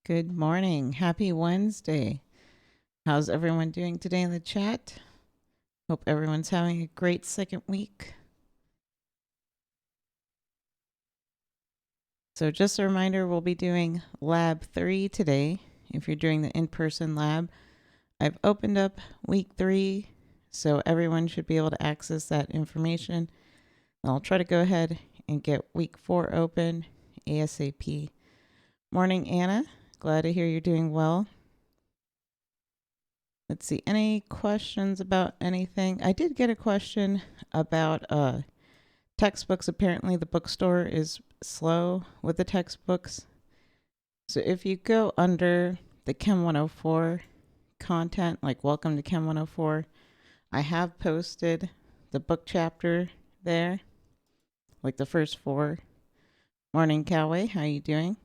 Good morning. Happy Wednesday. How's everyone doing today in the chat? Hope everyone's having a great second week. So just a reminder, we'll be doing Lab 3 today. If you're doing the in-person lab, I've opened up week 3, so everyone should be able to access that information. I'll try to go ahead and get week 4 open ASAP. Morning, Anna. Glad to hear you're doing well. Let's see, any questions about anything? I did get a question about textbooks. Apparently the bookstore is slow with the textbooks. So if you go under the Chem 104 content, like Welcome to Chem 104, I have posted the book chapter there, like the first 4. Morning, Coway. How you doing?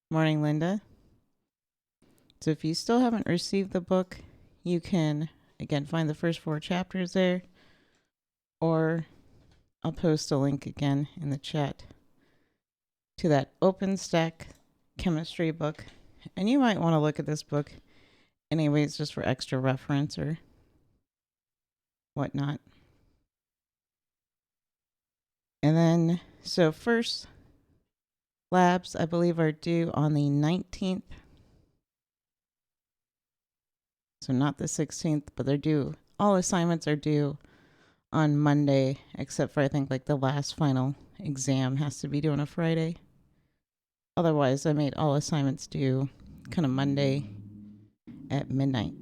Morning, Linda. So if you still haven't received the book, you can, again, find the first 4 chapters there, or I'll post a link again in the chat to that OpenStack chemistry book. And you might want to look at this book anyways, just for extra reference or whatnot. And then, so first labs, I believe, are due on the 19th. So not the 16th, but they're due. All assignments are due on Monday, except for I think like the last final exam has to be due on a Friday. Otherwise, I made all assignments due kind of Monday at midnight.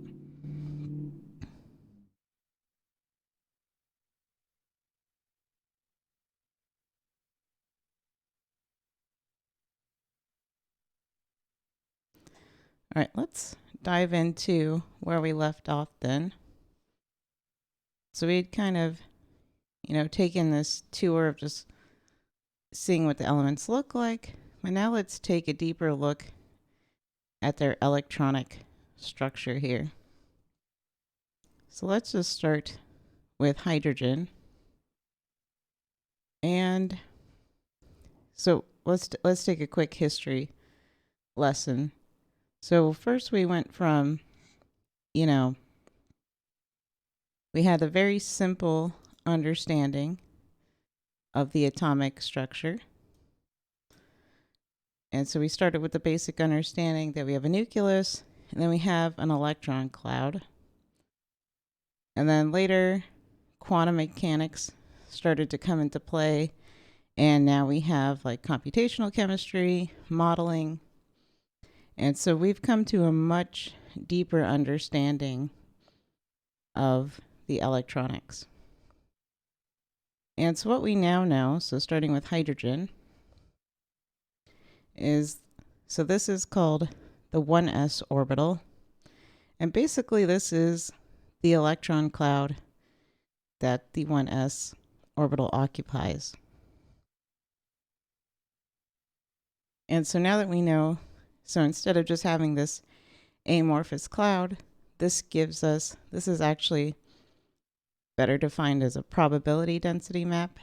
All right, let's dive into where we left off then. So we'd kind of, taken this tour of just seeing what the elements look like. But now let's take a deeper look at their electronic structure here. So let's just start with hydrogen. And so let's take a quick history lesson. So first we went from, we had a very simple understanding of the atomic structure. And so we started with the basic understanding that we have a nucleus, and then we have an electron cloud. And then later, quantum mechanics started to come into play, and now we have like computational chemistry, modeling. And so we've come to a much deeper understanding of the electronics. And so what we now know, so starting with hydrogen, is, so this is called the 1s orbital. And basically this is the electron cloud that the 1s orbital occupies. And so now that we know, so instead of just having this amorphous cloud, this gives us, this is actually better defined as a probability density map.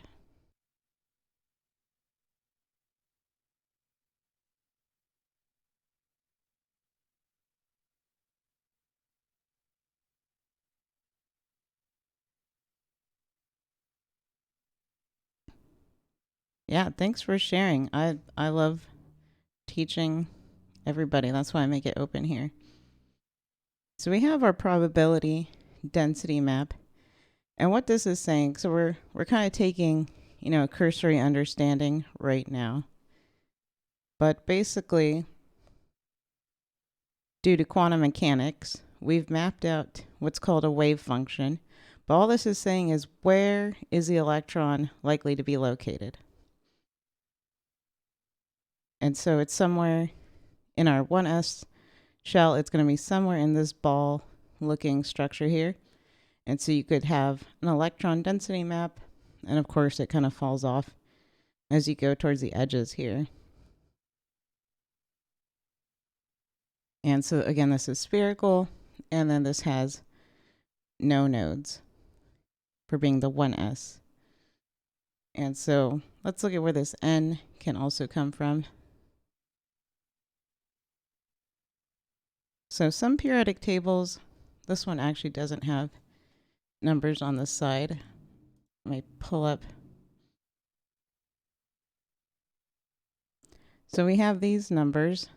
Yeah, thanks for sharing. I love teaching everybody. That's why I make it open here. So we have our probability density map. And what this is saying, so we're kind of taking, a cursory understanding right now. But basically, due to quantum mechanics, we've mapped out what's called a wave function. But all this is saying is, where is the electron likely to be located? And so it's somewhere in our 1s shell, it's going to be somewhere in this ball looking structure here. And so you could have an electron density map, and of course it kind of falls off as you go towards the edges here. And so again, this is spherical, and then this has no nodes for being the 1s. And so let's look at where this n can also come from. So some periodic tables, this one actually doesn't have numbers on the side. Let me pull up. So we have these numbers.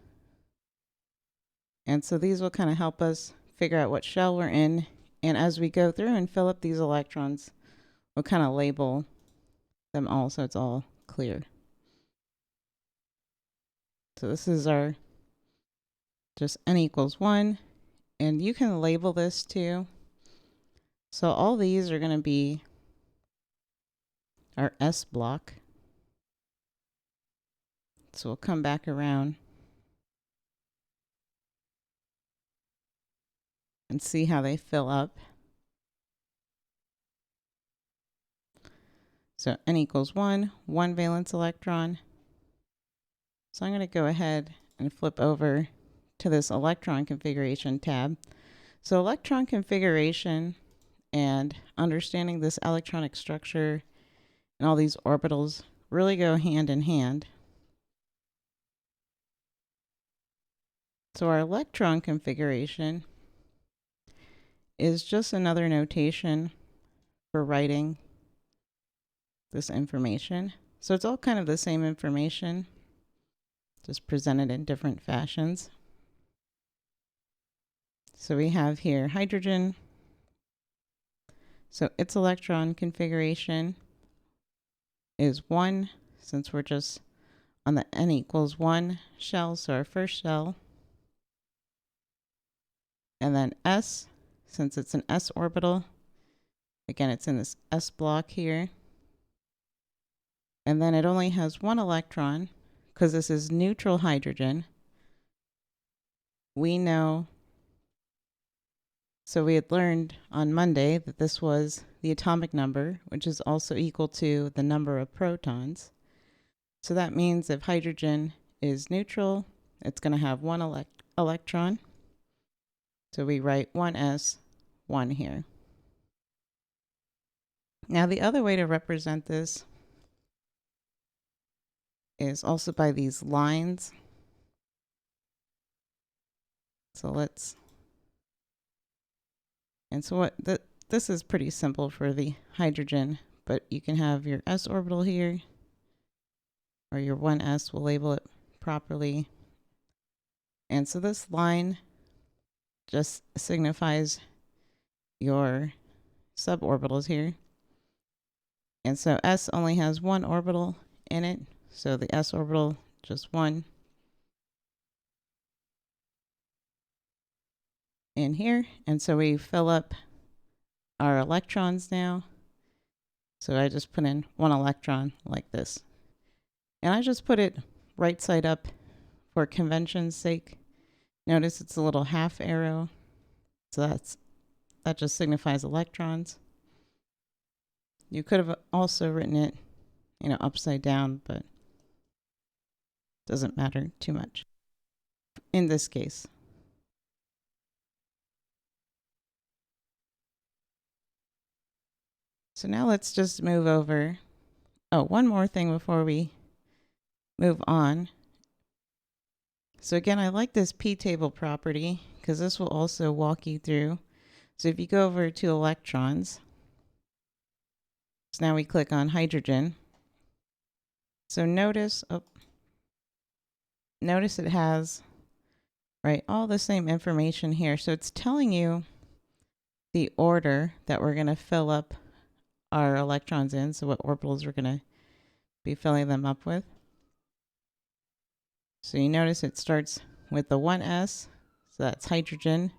And so these will kind of help us figure out what shell we're in. And as we go through and fill up these electrons, we'll kind of label them all so it's all clear. So this is our just n equals 1. And you can label this too. So all these are going to be our S block. So we'll come back around and see how they fill up. So n equals 1, 1 valence electron. So I'm going to go ahead and flip over to this electron configuration tab. So electron configuration and understanding this electronic structure and all these orbitals really go hand in hand. So our electron configuration is just another notation for writing this information. So it's all kind of the same information, just presented in different fashions. So we have here hydrogen. So its electron configuration is 1, since we're just on the n equals 1 shell, so our first shell. And then S, since it's an s orbital, again, it's in this s block here. And then it only has 1 electron, because this is neutral hydrogen. We know, so we had learned on Monday that this was the atomic number, which is also equal to the number of protons. So that means if hydrogen is neutral, it's going to have 1 electron. So we write 1s, 1 here. Now the other way to represent this is also by these lines. So this is pretty simple for the hydrogen, but you can have your s orbital here, or your 1s, we'll label it properly. And so this line just signifies your suborbitals here. And so s only has 1 orbital in it, so the s orbital, just 1. In here, and so we fill up our electrons now. So I just put in 1 electron like this. And I just put it right side up for convention's sake. Notice it's a little half arrow. So that just signifies electrons. You could have also written it, upside down, but doesn't matter too much in this case. So now let's just move over. Oh, one more thing before we move on. So again, I like this p-table property because this will also walk you through. So if you go over to electrons, so now we click on hydrogen. So notice it has, right, all the same information here. So it's telling you the order that we're going to fill up our electrons in, so what orbitals we're going to be filling them up with. So you notice it starts with the 1s, so that's hydrogen.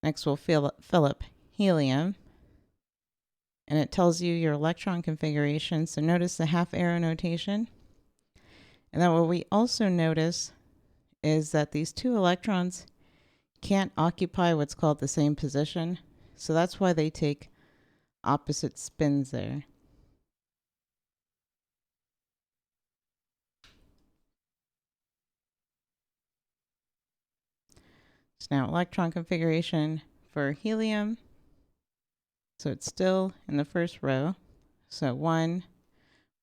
Next we'll fill up helium, and it tells you your electron configuration. So notice the half arrow notation. And then what we also notice is that these 2 electrons can't occupy what's called the same position. So that's why they take opposite spins there. So now electron configuration for helium. So it's still in the first row. So 1,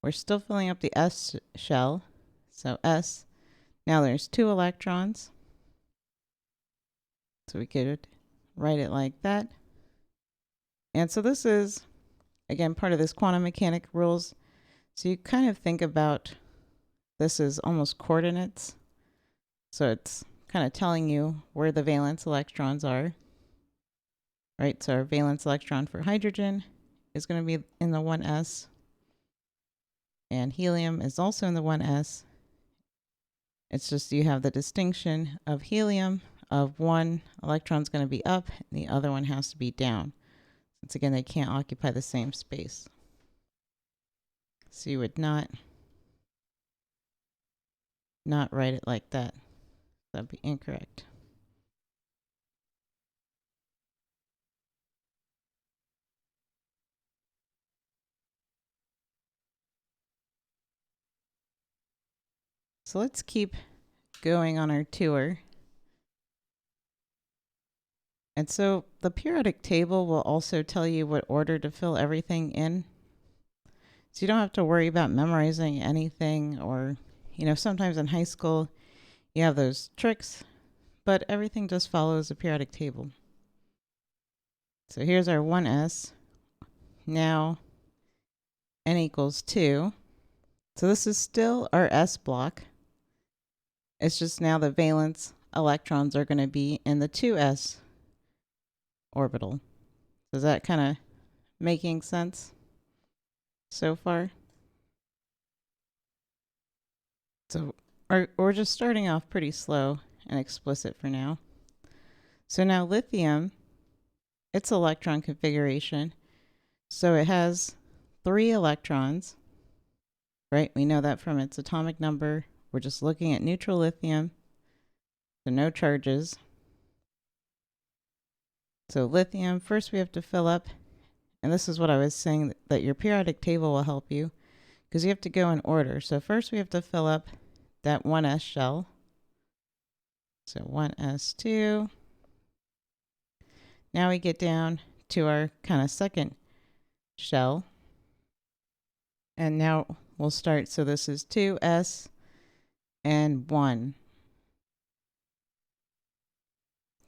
we're still filling up the s shell. So s, now there's 2 electrons. So we could write it like that. And so this is, again, part of this quantum mechanic rules. So you kind of think about this as almost coordinates. So it's kind of telling you where the valence electrons are, right? So our valence electron for hydrogen is going to be in the 1s, and helium is also in the 1s. It's just you have the distinction of helium of one electron's going to be up and the other one has to be down. Since again, they can't occupy the same space. So you would not write it like that. That'd be incorrect. So let's keep going on our tour. And so the periodic table will also tell you what order to fill everything in. So you don't have to worry about memorizing anything, or, you know, sometimes in high school you have those tricks, but everything just follows a periodic table. So here's our 1s. Now n equals 2. So this is still our s block. It's just now the valence electrons are going to be in the 2s orbital. Is that kind of making sense so far? So we're just starting off pretty slow and explicit for now. So now lithium, its electron configuration. So it has 3 electrons, right? We know that from its atomic number. We're just looking at neutral lithium, so no charges. So lithium, first we have to fill up, and this is what I was saying, that your periodic table will help you, because you have to go in order. So first we have to fill up that 1s shell. So 1s2. Now we get down to our kind of second shell. And now we'll start. So this is 2s and 1.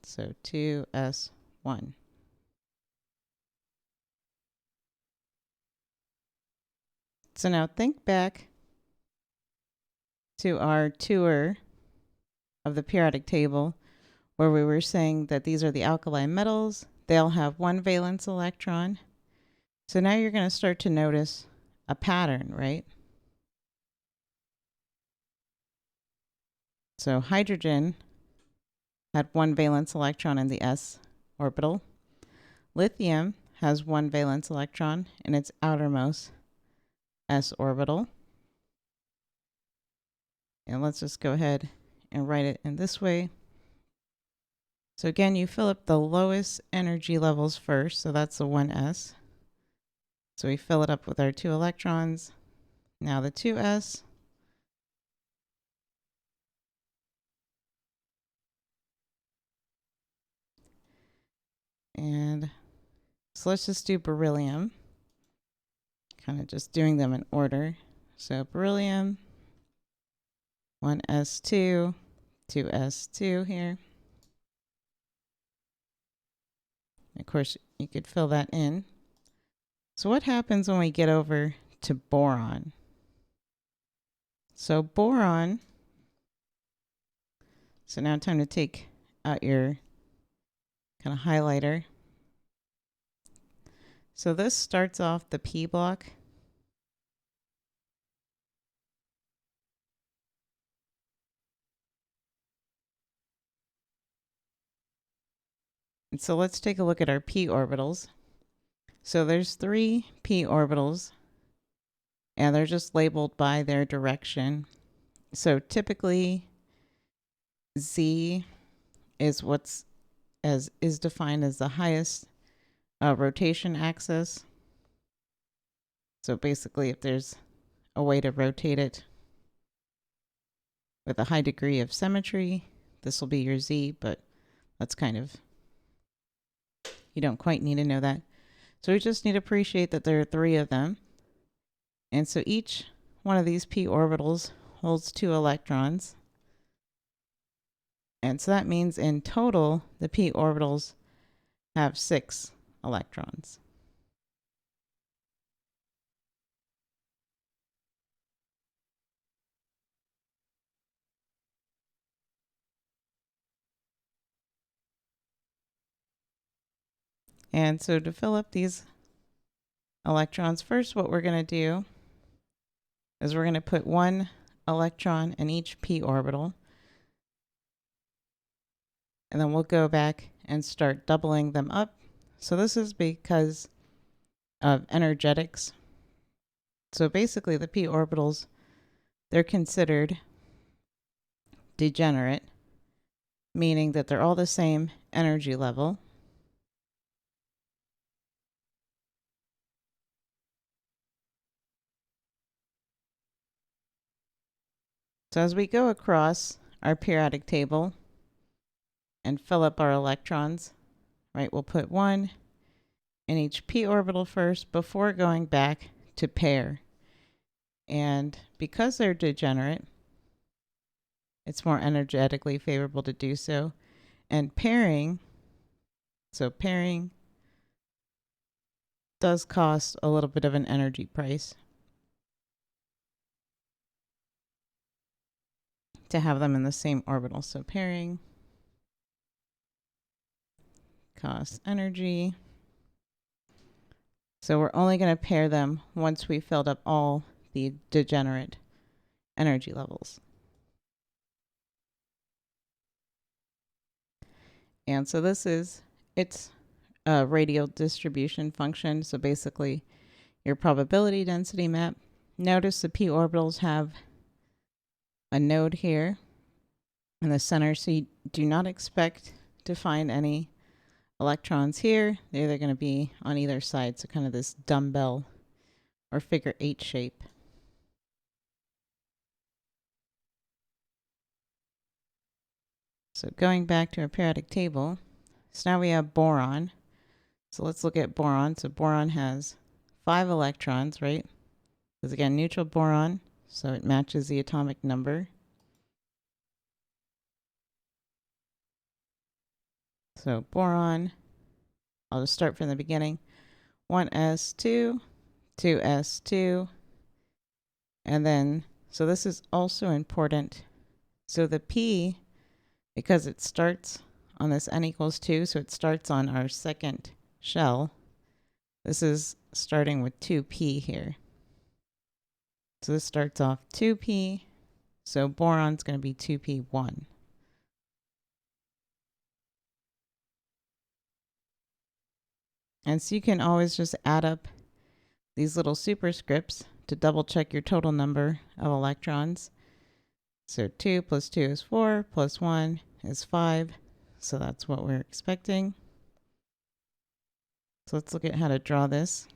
So 2s1. So now think back to our tour of the periodic table, where we were saying that these are the alkali metals. They'll have 1 valence electron. So now you're going to start to notice a pattern, right? So hydrogen had 1 valence electron in the s orbital. Lithium has 1 valence electron in its outermost s orbital. And let's just go ahead and write it in this way. So again, you fill up the lowest energy levels first, so that's the 1s. So we fill it up with our 2 electrons. Now the 2s. And so let's just do beryllium. Kind of just doing them in order. So beryllium, 1s2, 2s2 here. Of course, you could fill that in. So what happens when we get over to boron? So boron, so now time to take out your kind of highlighter. So this starts off the p block. And so let's take a look at our p orbitals. So there's 3 p orbitals, and they're just labeled by their direction. So typically Z is is defined as the highest rotation axis. So basically, if there's a way to rotate it with a high degree of symmetry, this will be your Z, but that's kind of, you don't quite need to know that. So we just need to appreciate that there are 3 of them. And so each one of these p orbitals holds 2 electrons. And so that means in total, the p orbitals have 6 electrons. And so to fill up these electrons, first what we're going to do is we're going to put 1 electron in each p orbital. And then we'll go back and start doubling them up. So this is because of energetics. So basically the p orbitals, they're considered degenerate, meaning that they're all the same energy level. So as we go across our periodic table and fill up our electrons, right, we'll put 1 in each p orbital first before going back to pair. And because they're degenerate, it's more energetically favorable to do so. And pairing, so pairing does cost a little bit of an energy price to have them in the same orbital. So pairing costs energy. So we're only going to pair them once we filled up all the degenerate energy levels. And so this is its radial distribution function. So basically your probability density map. Notice the p orbitals have a node here in the center, so you do not expect to find any electrons here. They're either going to be on either side, so kind of this dumbbell or figure 8 shape. So going back to our periodic table, so now we have boron. So let's look at boron. So boron has 5 electrons, right? Because again, neutral boron, so it matches the atomic number. So boron, I'll just start from the beginning. 1s2, 2s2, and then, so this is also important. So the P, because it starts on this n equals 2, so it starts on our second shell. This is starting with 2p here. So this starts off 2p, so boron's going to be 2p1. And so you can always just add up these little superscripts to double check your total number of electrons. So 2 plus 2 is 4, plus 1 is 5. So that's what we're expecting. So let's look at how to draw this.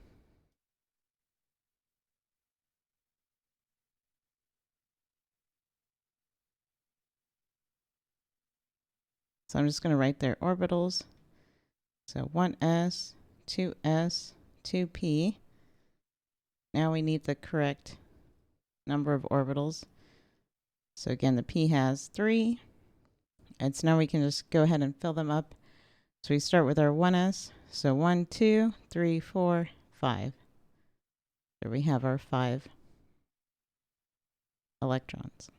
So I'm just going to write their orbitals. So 1s, 2s, 2p. Now we need the correct number of orbitals. So again, the p has 3. And so now we can just go ahead and fill them up. So we start with our 1s. So 1, 2, 3, 4, 5. There we have our 5 electrons.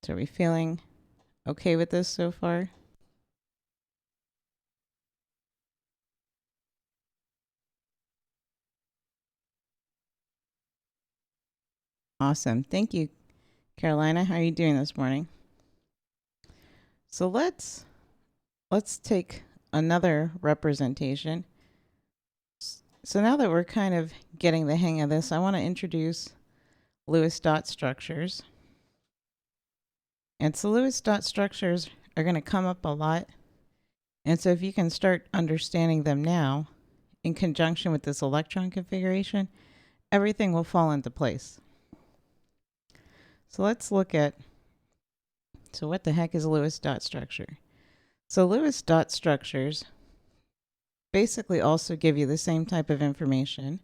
So are we feeling okay with this so far? Awesome. Thank you, Carolina. How are you doing this morning? So let's take another representation. So now that we're kind of getting the hang of this, I want to introduce Lewis dot structures. And so Lewis dot structures are going to come up a lot. And so if you can start understanding them now, in conjunction with this electron configuration, everything will fall into place. So let's look at, so what the heck is a Lewis dot structure? So Lewis dot structures basically also give you the same type of information.